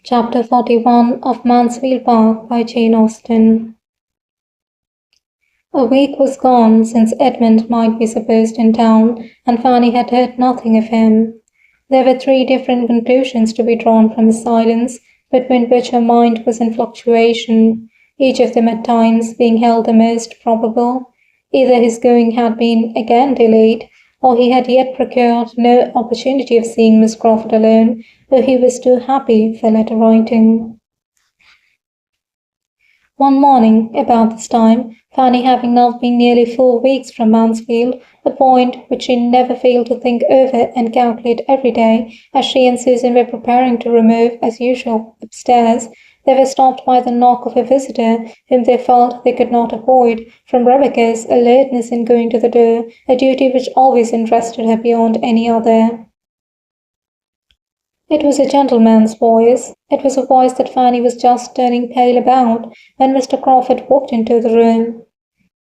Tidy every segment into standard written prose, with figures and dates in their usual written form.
Chapter 41 of Mansfield Park by Jane Austen. A week was gone since Edmund might be supposed in town, and Fanny had heard nothing of him. There were 3 different conclusions to be drawn from his silence, between which her mind was in fluctuation, each of them at times being held the most probable. Either his going had been again delayed, or he had yet procured no opportunity of seeing Miss Crawford alone, though he was too happy for letter writing. One morning, about this time, Fanny having now been nearly 4 weeks from Mansfield, a point which she never failed to think over and calculate every day, as she and Susan were preparing to remove, as usual, upstairs, they were stopped by the knock of a visitor whom they felt they could not avoid, from Rebecca's alertness in going to the door, a duty which always interested her beyond any other. It was a gentleman's voice. It was a voice that Fanny was just turning pale about when Mr. Crawford walked into the room.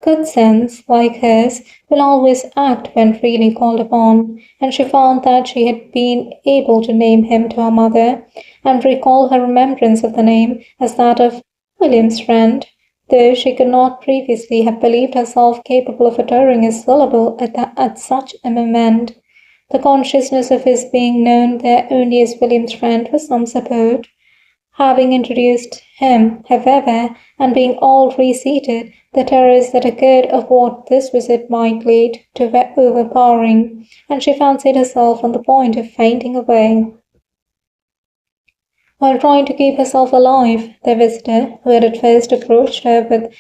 Good sense, like hers, will always act when freely called upon, and she found that she had been able to name him to her mother, and recall her remembrance of the name as that of William's friend, though she could not previously have believed herself capable of uttering a syllable at such a moment. The consciousness of his being known there only as William's friend was some support. Having introduced him, however, and being all reseated, the terrors that occurred of what this visit might lead to were overpowering, and she fancied herself on the point of fainting away. While trying to keep herself alive, the visitor, who had at first approached her with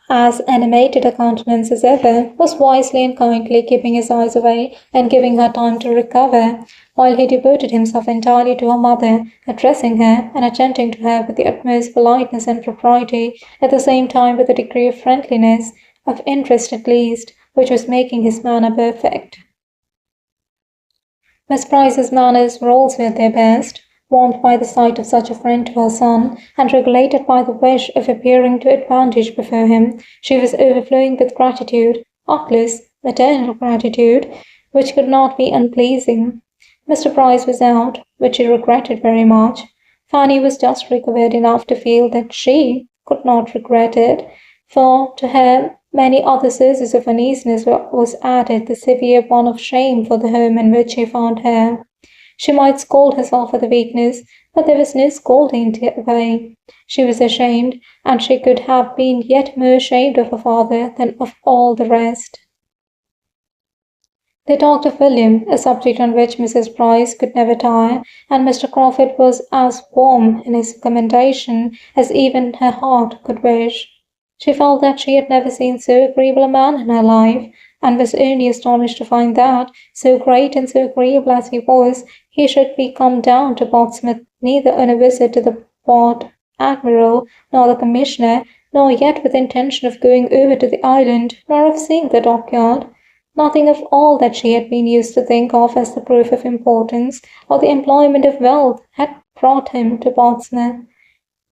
as animated a countenance as ever, was wisely and kindly keeping his eyes away and giving her time to recover, while he devoted himself entirely to her mother, addressing her and attending to her with the utmost politeness and propriety, at the same time with a degree of friendliness, of interest at least, which was making his manner perfect. Miss Price's manners were also at their best, warmed by the sight of such a friend to her son, and regulated by the wish of appearing to advantage before him. She was overflowing with gratitude, artless, maternal gratitude, which could not be unpleasing. Mr. Price was out, which she regretted very much. Fanny was just recovered enough to feel that she could not regret it, for to her many other sources of uneasiness was added the severe one of shame for the home in which she found her. She might scold herself for the weakness, but there was no scolding away. She was ashamed, and she could have been yet more ashamed of her father than of all the rest. They talked of William, a subject on which Mrs. Price could never tire, and Mr. Crawford was as warm in his commendation as even her heart could wish. She felt that she had never seen so agreeable a man in her life, and was only astonished to find that, so great and so agreeable as he was, he should be come down to Portsmouth neither on a visit to the Port Admiral, nor the Commissioner, nor yet with intention of going over to the island, nor of seeing the dockyard. Nothing of all that she had been used to think of as the proof of importance, or the employment of wealth, had brought him to Portsmouth.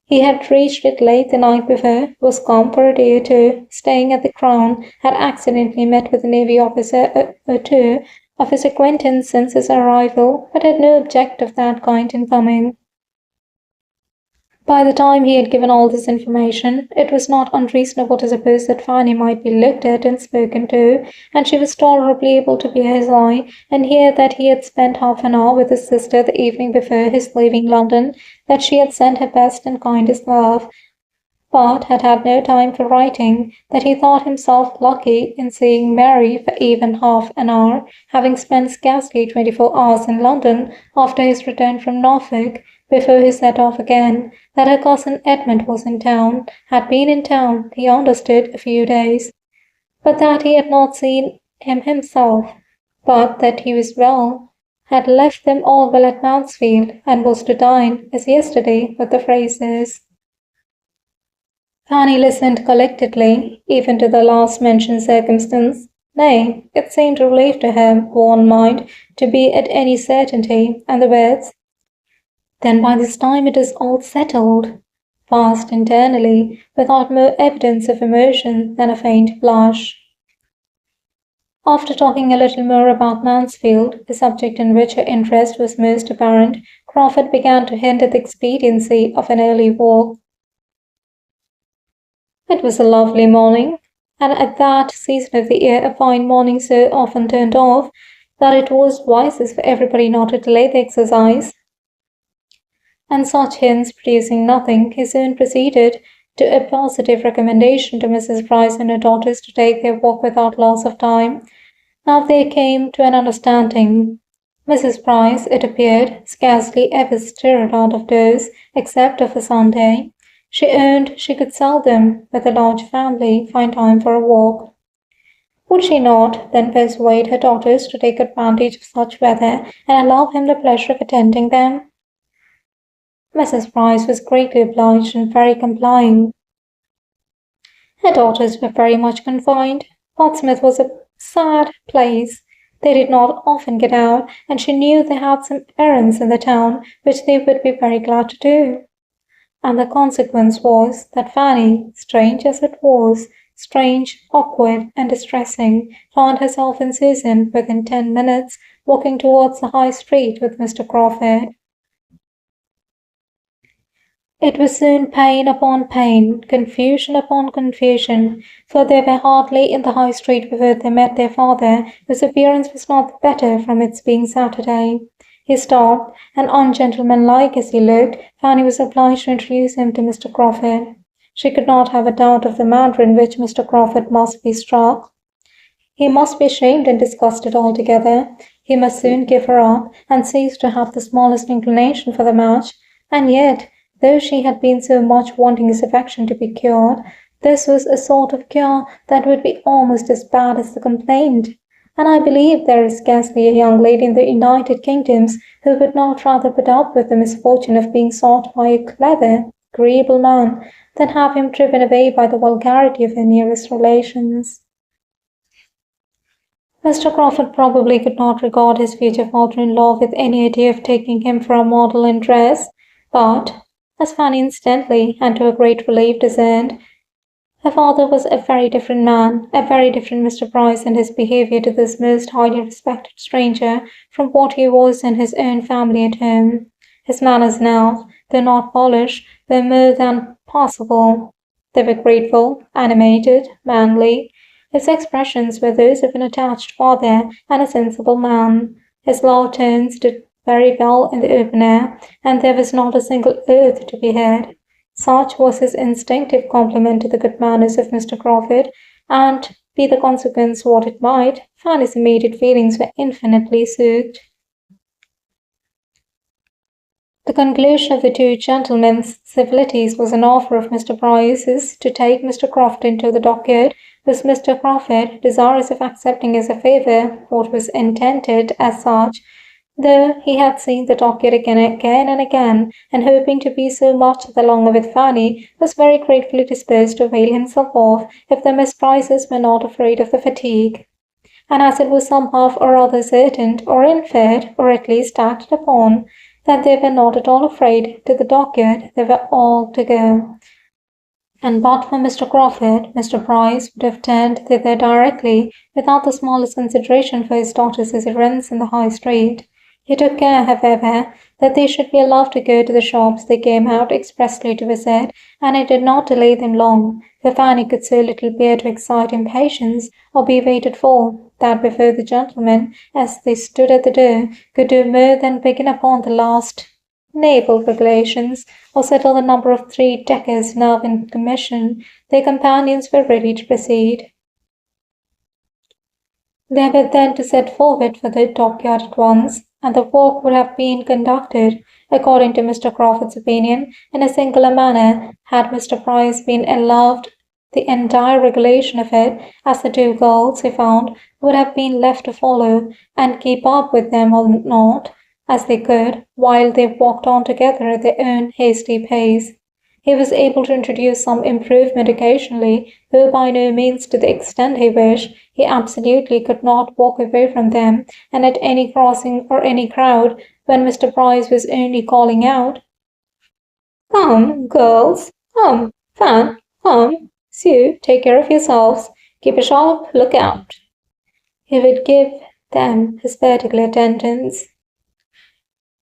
He had reached it late the night before, was come for a day or two, staying at the Crown, had accidentally met with a navy officer or two of his acquaintance since his arrival, but had no object of that kind in coming. By the time he had given all this information, it was not unreasonable to suppose that Fanny might be looked at and spoken to, and she was tolerably able to bear his eye, and hear that he had spent half an hour with his sister the evening before his leaving London, that she had sent her best and kindest love, but had had no time for writing, that he thought himself lucky in seeing Mary for even half an hour, having spent scarcely 24 hours in London after his return from Norfolk, before he set off again, that her cousin Edmund was in town, had been in town, he understood, a few days, but that he had not seen him himself, but that he was well, had left them all well at Mansfield, and was to dine, as yesterday, with the Frasers. Fanny listened collectedly, even to the last-mentioned circumstance. Nay, it seemed a relief to her worn mind to be at any certainty, and the words, "Then by this time it is all settled," passed internally, without more evidence of emotion than a faint blush. After talking a little more about Mansfield, the subject in which her interest was most apparent, Crawford began to hint at the expediency of an early walk. It was a lovely morning, and at that season of the year a fine morning so often turned off that it was wisest for everybody not to delay the exercise. And such hints producing nothing, he soon proceeded to a positive recommendation to Mrs. Price and her daughters to take their walk without loss of time. Now they came to an understanding. Mrs. Price, it appeared, scarcely ever stirred out of doors, except of a Sunday. She owned she could seldom, with a large family, find time for a walk. Would she not then persuade her daughters to take advantage of such weather and allow him the pleasure of attending them? Mrs. Price was greatly obliged and very complying. Her daughters were very much confined. Portsmouth was a sad place. They did not often get out, and she knew they had some errands in the town which they would be very glad to do. And the consequence was that Fanny, strange as it was, strange, awkward, and distressing, found herself in Susan within 10 minutes, walking towards the High Street with Mr. Crawford. It was soon pain upon pain, confusion upon confusion, for they were hardly in the High Street before they met their father, whose appearance was not the better from its being Saturday. He stopped, and ungentlemanlike as he looked, Fanny was obliged to introduce him to Mr. Crawford. She could not have a doubt of the manner in which Mr. Crawford must be struck. He must be ashamed and disgusted altogether. He must soon give her up, and cease to have the smallest inclination for the match. And yet, though she had been so much wanting his affection to be cured, this was a sort of cure that would be almost as bad as the complaint. And I believe there is scarcely a young lady in the United Kingdoms who would not rather put up with the misfortune of being sought by a clever, agreeable man than have him driven away by the vulgarity of her nearest relations. Mr. Crawford probably could not regard his future father-in-law with any idea of taking him for a model in dress, but, as Fanny instantly and to a great relief discerned, her father was a very different man, a very different Mr. Price in his behaviour to this most highly respected stranger from what he was in his own family at home. His manners now, though not polished, were more than passable. They were grateful, animated, manly. His expressions were those of an attached father and a sensible man. His low tones did very well in the open air, and there was not a single oath to be heard. Such was his instinctive compliment to the good manners of Mr. Crawford, and, be the consequence what it might, Fanny's immediate feelings were infinitely soothed. The conclusion of the two gentlemen's civilities was an offer of Mr. Price's to take Mr. Crawford into the dockyard, which Mr. Crawford, desirous of accepting as a favour what was intended as such, though he had seen the dockyard again and again, and hoping to be so much the longer with Fanny, was very gratefully disposed to avail himself of, if the Miss Prices were not afraid of the fatigue. And as it was somehow or other certain, or inferred, or at least acted upon, that they were not at all afraid to the dockyard, they were all to go. And but for Mr. Crawford, Mr. Price would have turned thither directly, without the smallest consideration for his daughter's errands in the High Street. He took care, however, that they should be allowed to go to the shops they came out expressly to visit, and it did not delay them long, for Fanny could so little bear to excite impatience or be waited for, that before the gentlemen, as they stood at the door, could do more than begin upon the last naval regulations, or settle the number of 3-deckers now in commission, their companions were ready to proceed. They were then to set forward for the dockyard at once, and the walk would have been conducted, according to Mr. Crawford's opinion, in a singular manner, had Mr. Price been allowed the entire regulation of it, as the two girls, he found, would have been left to follow and keep up with them or not, as they could, while they walked on together at their own hasty pace. He was able to introduce some improvement occasionally, though by no means to the extent he wished. He absolutely could not walk away from them, and at any crossing or any crowd, when Mr. Price was only calling out, "Come, girls, come, Fan, come, Sue, take care of yourselves, keep a sharp look-out," he would give them his particular attendance.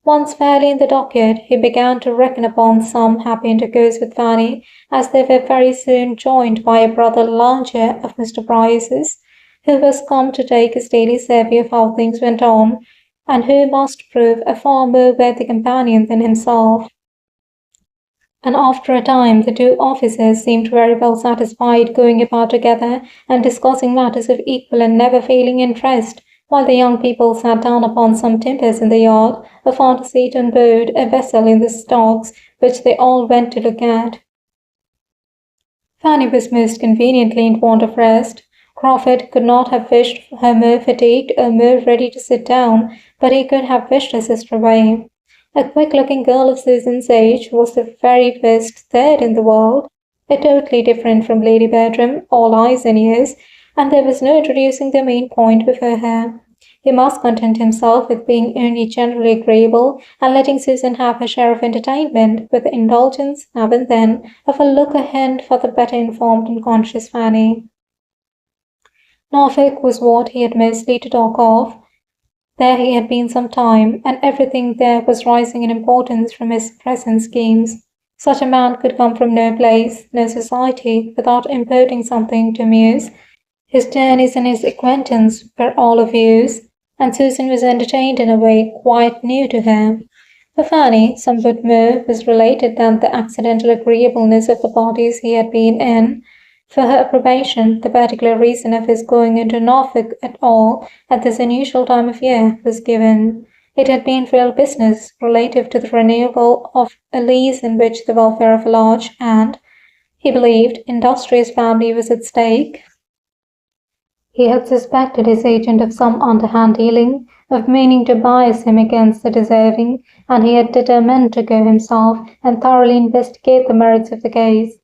Once fairly in the docket, he began to reckon upon some happy intercourse with Fanny, as they were very soon joined by a brother lodger of Mr. Bryce's, who was come to take his daily survey of how things went on, and who must prove a far more worthy companion than himself. And after a time the two officers seemed very well satisfied going about together and discussing matters of equal and never failing interest, while the young people sat down upon some timbers in the yard, or found a seat on board a vessel in the stocks, which they all went to look at. Fanny was most conveniently in want of rest. Crawford could not have wished her more fatigued or more ready to sit down, but he could have wished her sister away. A quick-looking girl of Susan's age was the very best third in the world, totally different from Lady Bertram, all eyes and ears, and there was no introducing the main point before her. He must content himself with being only generally agreeable and letting Susan have her share of entertainment, with the indulgence, now and then, of a look ahead for the better informed and conscious Fanny. Norfolk was what he had mostly to talk of. There he had been some time, and everything there was rising in importance from his present schemes. Such a man could come from no place, no society, without imparting something to amuse. His journeys and his acquaintance were all of use, and Susan was entertained in a way quite new to her. For Fanny, somewhat more was related than the accidental agreeableness of the parties he had been in. For her approbation, the particular reason of his going into Norfolk at all at this unusual time of year was given. It had been real business, relative to the renewal of a lease in which the welfare of a large and, he believed, industrious family was at stake. He had suspected his agent of some underhand dealing, of meaning to bias him against the deserving, and he had determined to go himself and thoroughly investigate the merits of the case.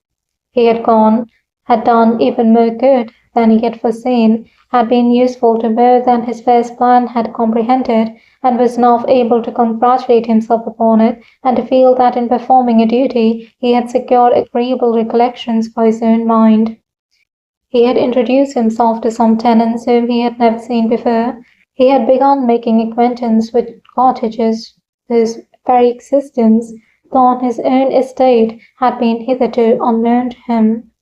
He had gone, had done even more good than he had foreseen, had been useful to more than his first plan had comprehended, and was now able to congratulate himself upon it, and to feel that in performing a duty he had secured agreeable recollections for his own mind. He had introduced himself to some tenants whom he had never seen before. He had begun making acquaintance with cottages whose very existence, though on his own estate, had been hitherto unknown to him.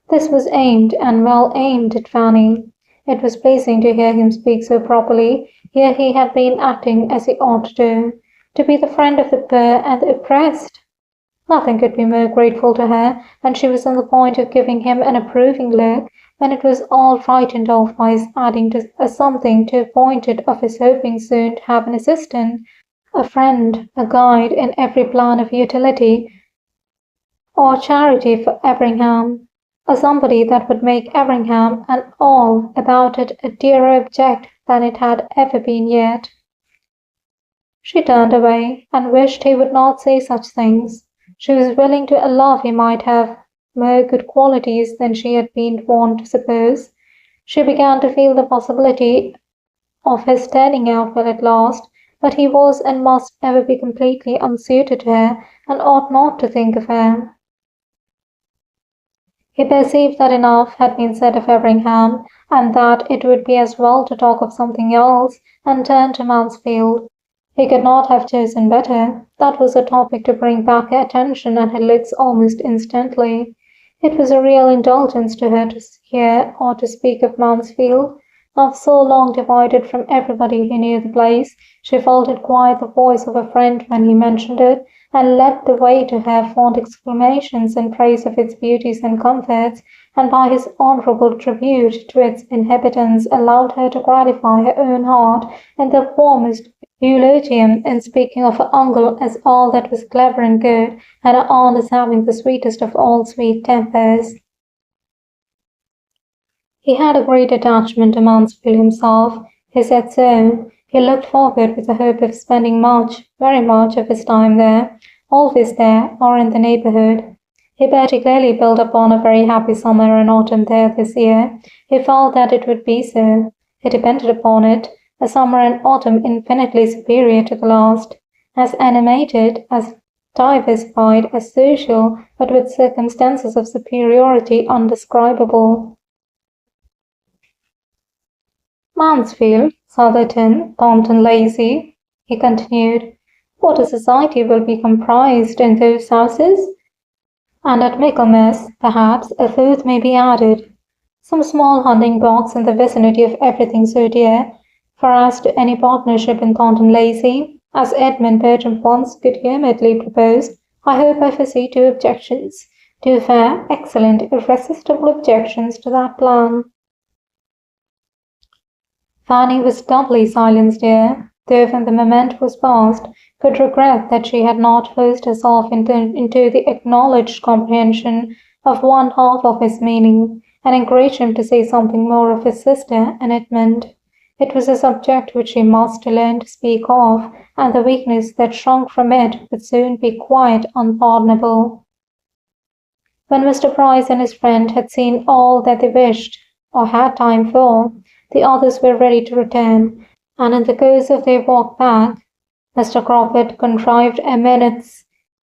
This was aimed, and well aimed, at Fanny. It was pleasing to hear him speak so properly. Here he had been acting as he ought to be the friend of the poor and the oppressed. Nothing could be more grateful to her, and she was on the point of giving him an approving look, when it was all frightened off by his adding a something to point it of his hoping soon to have an assistant, a friend, a guide in every plan of utility or charity for Everingham. A somebody that would make Everingham and all about it a dearer object than it had ever been yet. She turned away, and wished he would not say such things. She was willing to allow he might have more good qualities than she had been wont to suppose. She began to feel the possibility of his turning out well at last, but he was and must ever be completely unsuited to her, and ought not to think of her. He perceived that enough had been said of Everingham, and that it would be as well to talk of something else, and turned to Mansfield. He could not have chosen better. That was a topic to bring back her attention and her looks almost instantly. It was a real indulgence to her to hear or to speak of Mansfield. Now so long divided from everybody who knew the place, she felt it quite the voice of a friend when he mentioned it, and led the way to her fond exclamations in praise of its beauties and comforts, and by his honourable tribute to its inhabitants allowed her to gratify her own heart in the warmest eulogium in speaking of her uncle as all that was clever and good, and her aunt as having the sweetest of all sweet tempers. He had a great attachment to Mansfield himself. He said so. He looked forward with the hope of spending much, very much, of his time there, always there, or in the neighbourhood. He particularly built upon a very happy summer and autumn there this year. He felt that it would be so. He depended upon it, a summer and autumn infinitely superior to the last, as animated, as diversified, as social, but with circumstances of superiority undescribable. Mansfield, Southerton, Taunton Lacey, he continued, What a society will be comprised in those houses! And at Michaelmas, perhaps, a fourth may be added. Some small hunting box in the vicinity of everything so dear, for as to any partnership in Thornton Lacey, as Edmund Bertram once good-humouredly proposed, I hope I foresee two objections, two fair, excellent, irresistible objections to that plan. Fanny was doubly silenced here, though when the moment was past, could regret that she had not forced herself into the acknowledged comprehension of one half of his meaning, and encouraged him to say something more of his sister and Edmund. It was a subject which she must learn to speak of, and the weakness that shrunk from it would soon be quite unpardonable. When Mr. Price and his friend had seen all that they wished, or had time for, the others were ready to return, and in the course of their walk back, Mr. Crawford contrived a minute's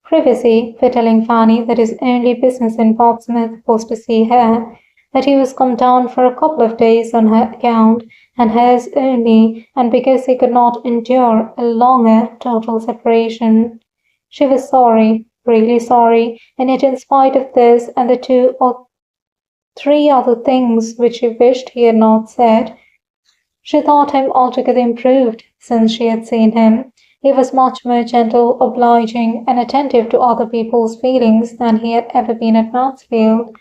privacy for telling Fanny that his only business in Portsmouth was to see her, that he was come down for a couple of days on her account, and hers only, and because he could not endure a longer total separation. She was sorry, really sorry, and yet in spite of this and the 2 or 3 other things which she wished he had not said, she thought him altogether improved since she had seen him. He was much more gentle, obliging, and attentive to other people's feelings than he had ever been at Mansfield.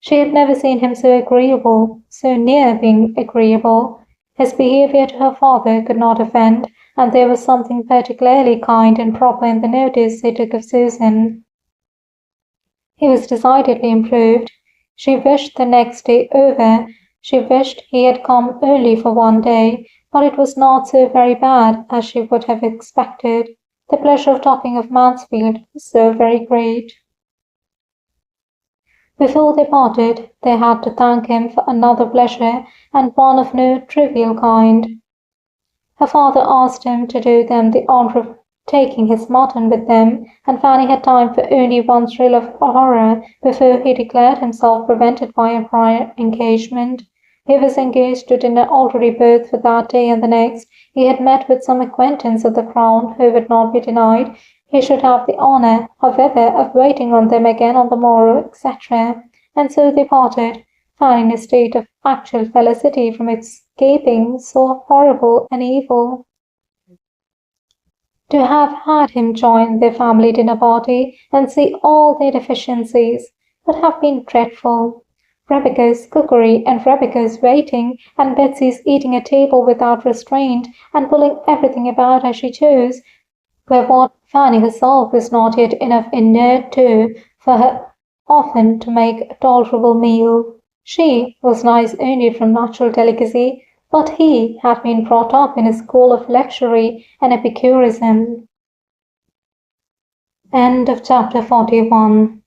She had never seen him so agreeable, so near being agreeable. His behaviour to her father could not offend, and there was something particularly kind and proper in the notice he took of Susan. He was decidedly improved. She wished the next day over. She wished he had come only for one day, but it was not so very bad as she would have expected. The pleasure of talking of Mansfield was so very great. Before they parted, they had to thank him for another pleasure, and one of no trivial kind. Her father asked him to do them the honour of taking his mutton with them, and Fanny had time for only one thrill of horror before he declared himself prevented by a prior engagement. He was engaged to dinner already both for that day and the next. He had met with some acquaintance of the Crown who would not be denied. He should have the honour, however, of waiting on them again on the morrow, etc. And so they parted, Fanny in a state of actual felicity from escaping so horrible an evil. To have had him join their family dinner party and see all their deficiencies would have been dreadful. Rebecca's cookery and Rebecca's waiting, and Betsy's eating at table without restraint and pulling everything about as she chose, were what Fanny herself was not yet enough inured to for her often to make a tolerable meal. She was nice only from natural delicacy, but he had been brought up in a school of luxury and epicurism. End of chapter 41.